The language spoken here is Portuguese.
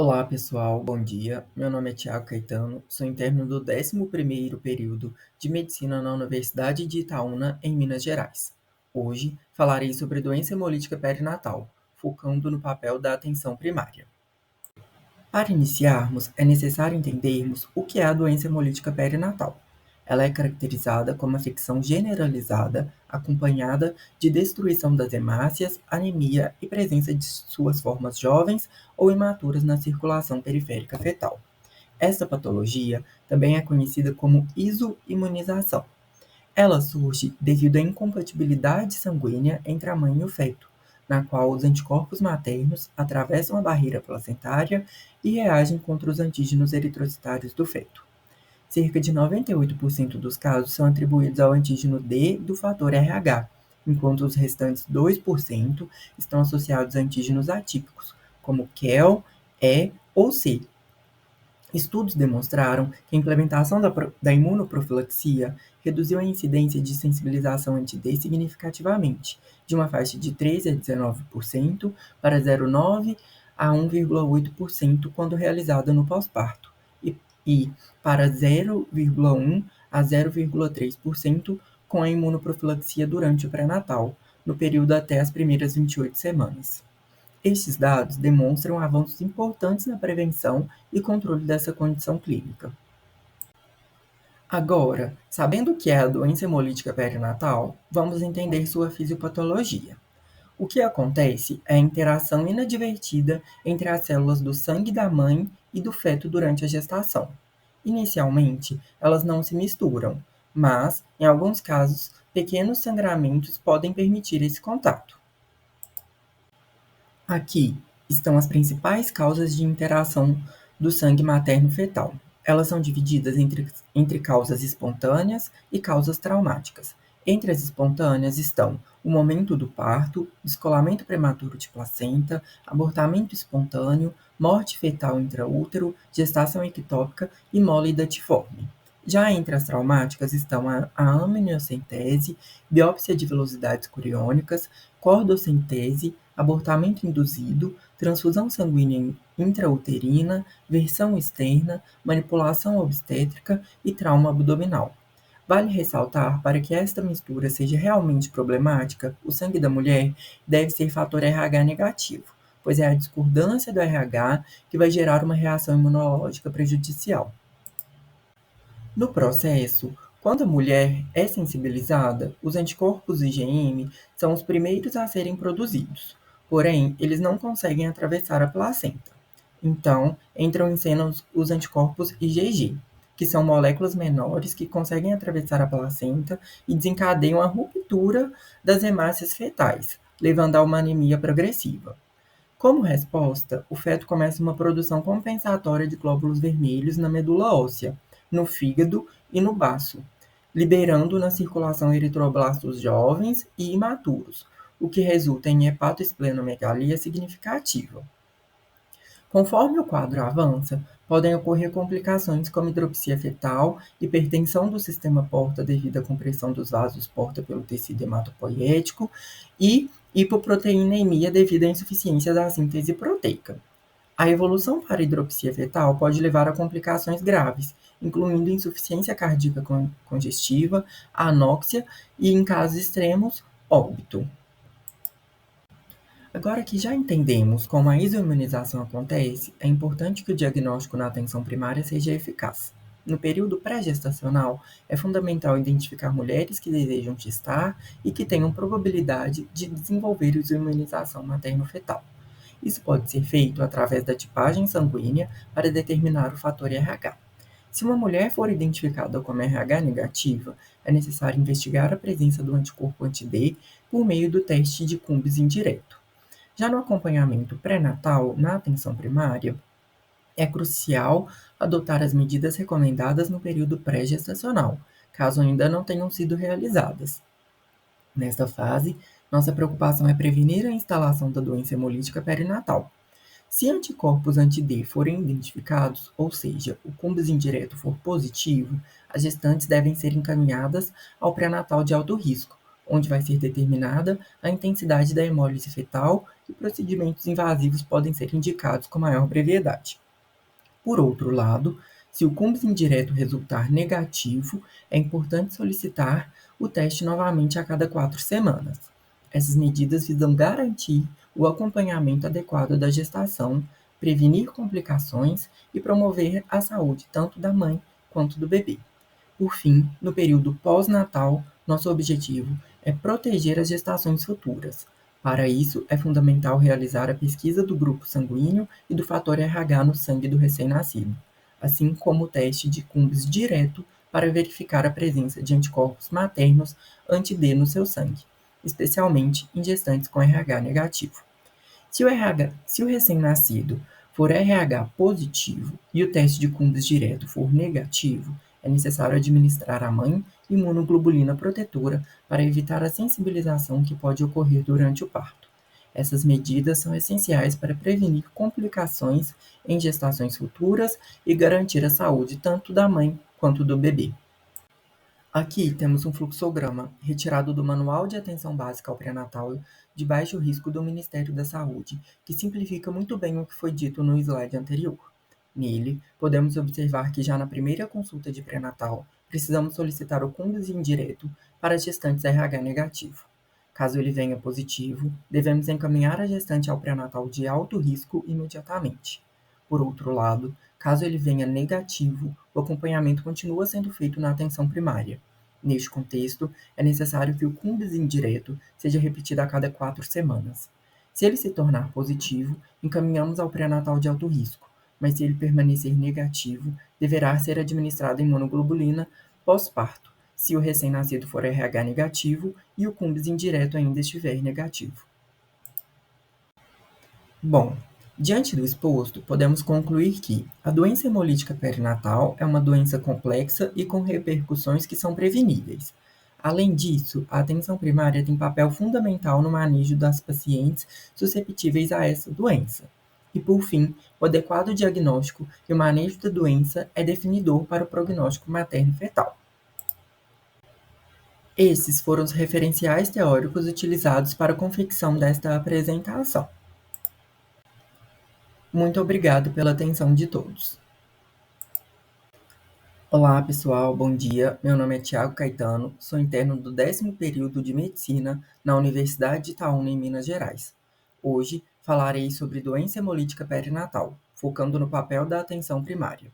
Olá pessoal, bom dia. Meu nome é Thiago Caetano, sou interno do 11º período de Medicina na Universidade de Itaúna, em Minas Gerais. Hoje falarei sobre doença hemolítica perinatal, focando no papel da atenção primária. Para iniciarmos, é necessário entendermos o que é a doença hemolítica perinatal. Ela é caracterizada como afecção generalizada, acompanhada de destruição das hemácias, anemia e presença de suas formas jovens ou imaturas na circulação periférica fetal. Esta patologia também é conhecida como isoimunização. Ela surge devido à incompatibilidade sanguínea entre a mãe e o feto, na qual os anticorpos maternos atravessam a barreira placentária e reagem contra os antígenos eritrocitários do feto. Cerca de 98% dos casos são atribuídos ao antígeno D do fator RH, enquanto os restantes 2% estão associados a antígenos atípicos, como KEL, E ou C. Estudos demonstraram que a implementação da imunoprofilaxia reduziu a incidência de sensibilização anti-D significativamente, de uma faixa de 13 a 19% para 0,9 a 1,8% quando realizada no pós-parto, e para 0,1 a 0,3% com a imunoprofilaxia durante o pré-natal, no período até as primeiras 28 semanas. Estes dados demonstram avanços importantes na prevenção e controle dessa condição clínica. Agora, sabendo o que é a doença hemolítica perinatal, vamos entender sua fisiopatologia. O que acontece é a interação inadvertida entre as células do sangue da mãe e do feto durante a gestação. Inicialmente, elas não se misturam, mas, em alguns casos, pequenos sangramentos podem permitir esse contato. Aqui estão as principais causas de interação do sangue materno-fetal. Elas são divididas entre causas espontâneas e causas traumáticas. Entre as espontâneas estão o momento do parto, descolamento prematuro de placenta, abortamento espontâneo, morte fetal intraútero, gestação ectópica e mole datiforme. Já entre as traumáticas estão a amniocentese, biópsia de velocidades coriônicas, cordocentese, abortamento induzido, transfusão sanguínea intrauterina, versão externa, manipulação obstétrica e trauma abdominal. Vale ressaltar, para que esta mistura seja realmente problemática, o sangue da mulher deve ser fator RH negativo, pois é a discordância do RH que vai gerar uma reação imunológica prejudicial. No processo, quando a mulher é sensibilizada, os anticorpos IgM são os primeiros a serem produzidos, porém, eles não conseguem atravessar a placenta. Então, entram em cena os anticorpos IgG, que são moléculas menores que conseguem atravessar a placenta e desencadeiam a ruptura das hemácias fetais, levando a uma anemia progressiva. Como resposta, o feto começa uma produção compensatória de glóbulos vermelhos na medula óssea, no fígado e no baço, liberando na circulação eritroblastos jovens e imaturos, o que resulta em hepatoesplenomegalia significativa. Conforme o quadro avança, podem ocorrer complicações como hidropsia fetal, hipertensão do sistema porta devido à compressão dos vasos porta pelo tecido hematopoiético e hipoproteinemia devido à insuficiência da síntese proteica. A evolução para a hidropsia fetal pode levar a complicações graves, incluindo insuficiência cardíaca congestiva, anóxia e, em casos extremos, óbito. Agora que já entendemos como a isoimunização acontece, é importante que o diagnóstico na atenção primária seja eficaz. No período pré-gestacional, é fundamental identificar mulheres que desejam gestar e que tenham probabilidade de desenvolver isoimunização materno-fetal. Isso pode ser feito através da tipagem sanguínea para determinar o fator RH. Se uma mulher for identificada como RH negativa, é necessário investigar a presença do anticorpo anti-D por meio do teste de Cumbres indireto. Já no acompanhamento pré-natal, na atenção primária, é crucial adotar as medidas recomendadas no período pré-gestacional, caso ainda não tenham sido realizadas. Nesta fase, nossa preocupação é prevenir a instalação da doença hemolítica perinatal. Se anticorpos anti-D forem identificados, ou seja, o Cumbres indireto for positivo, as gestantes devem ser encaminhadas ao pré-natal de alto risco, onde vai ser determinada a intensidade da hemólise fetal e procedimentos invasivos podem ser indicados com maior brevidade. Por outro lado, se o CUMBS indireto resultar negativo, é importante solicitar o teste novamente a cada 4 semanas. Essas medidas visam garantir o acompanhamento adequado da gestação, prevenir complicações e promover a saúde tanto da mãe quanto do bebê. Por fim, no período pós-natal, nosso objetivo é proteger as gestações futuras. Para isso, é fundamental realizar a pesquisa do grupo sanguíneo e do fator RH no sangue do recém-nascido, assim como o teste de CUMBS direto para verificar a presença de anticorpos maternos anti-D no seu sangue, especialmente em gestantes com RH negativo. Se o recém-nascido for RH positivo e o teste de CUMBS direto for negativo, é necessário administrar à mãe imunoglobulina protetora para evitar a sensibilização que pode ocorrer durante o parto. Essas medidas são essenciais para prevenir complicações em gestações futuras e garantir a saúde tanto da mãe quanto do bebê. Aqui temos um fluxograma retirado do Manual de Atenção Básica ao Pré-Natal de Baixo Risco do Ministério da Saúde, que simplifica muito bem o que foi dito no slide anterior. Nele, podemos observar que já na primeira consulta de pré-natal, precisamos solicitar o CUMBS indireto para gestantes RH negativo. Caso ele venha positivo, devemos encaminhar a gestante ao pré-natal de alto risco imediatamente. Por outro lado, caso ele venha negativo, o acompanhamento continua sendo feito na atenção primária. Neste contexto, é necessário que o CUMBS indireto seja repetido a cada 4 semanas. Se ele se tornar positivo, encaminhamos ao pré-natal de alto risco, mas se ele permanecer negativo, deverá ser administrada imunoglobulina pós-parto, se o recém-nascido for RH negativo e o CUMBS indireto ainda estiver negativo. Bom, diante do exposto, podemos concluir que a doença hemolítica perinatal é uma doença complexa e com repercussões que são preveníveis. Além disso, a atenção primária tem papel fundamental no manejo das pacientes susceptíveis a essa doença. E, por fim, o adequado diagnóstico e o manejo da doença é definidor para o prognóstico materno-fetal. Esses foram os referenciais teóricos utilizados para a confecção desta apresentação. Muito obrigado pela atenção de todos. Olá, pessoal, bom dia. Meu nome é Thiago Caetano, sou interno do 10º período de Medicina na Universidade de Itaúna, em Minas Gerais. Hoje falarei sobre doença hemolítica perinatal, focando no papel da atenção primária.